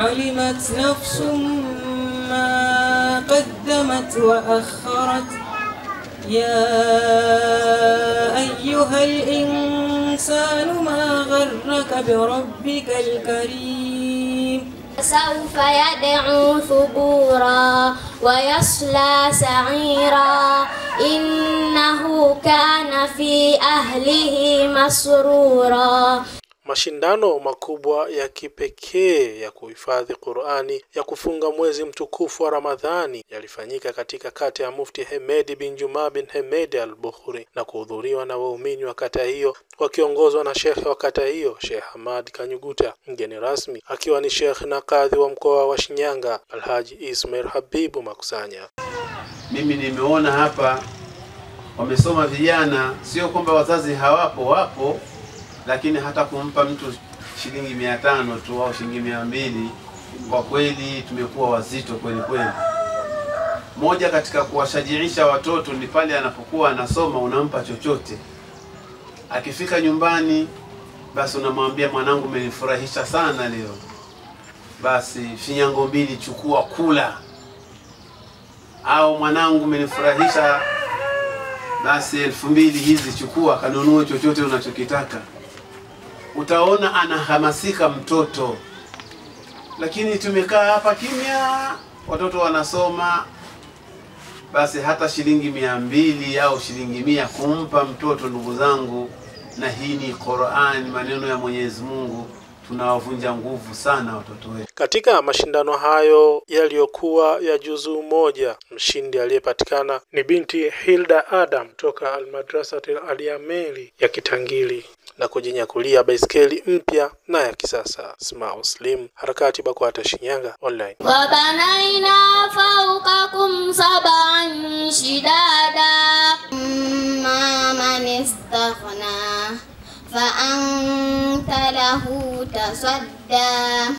علمت نفس ما قدمت وأخرت يا أيها الإنسان ما غرك بربك الكريم سوف يدعو ثبورا ويصلى سعيرا إنه كان في أهله مسرورا. Mashindano makubwa ya kipekee ya kuhifadhi Qur'ani ya kufunga mwezi mtukufu wa Ramadhani yalifanyika katika kata ya Mufti Hemedi bin Juma bin Hemedi al-Bukhari na kuhudhuriwa na waumini wa kata hiyo wakiongozwa na Sheikh wa kata hiyo Sheikh Hamad Kanyuguta, mgeni rasmi akiwa ni Sheikh na kadhi wa mkoa wa Shinyanga Alhaji Ismail Habibu Makusanya. Mimi nimeona hapa wamesoma vijana, sio kwamba wazazi hawapo, wapo, lakini hata kumpa mtu shilingi 500 tu au shilingi 200, kwa kweli tumekuwa wazito kweli kweli. Moja katika kuwashajiisha watoto ni pale anapokuwa anasoma unampa chochote. Akifika nyumbani basi unamwambia mwanangu umenifurahisha sana leo, basi finyango 2 chukua kula. Au mwanangu umenifurahisha, basi 2000 hizi chukua kanunue chochote unachokitaka. Utaona anahamasika mtoto. Lakini tumekaa hapa kimya, watoto wanasoma, basi hata shilingi 200 au shilingi 100 kumpa mtoto, ndugu zangu, na hii ni Qur'an, maneno ya Mwenyezi Mungu, tunawavunja nguvu sana watoto wetu. Katika mashindano hayo yaliyokuwa ya juzuu moja, mshindi aliyepatikana ni binti Hilda Adam kutoka Al-Madrasatil Al-Yameli ya Kitangili na kujinyakulia baiskeli mpya na ya kisasa. Ismail Slim, Harakati Bakwata, Shinyanga Online. وبنينا فوقكم سبعا شدادا ما من استغنى فأنت له تصدى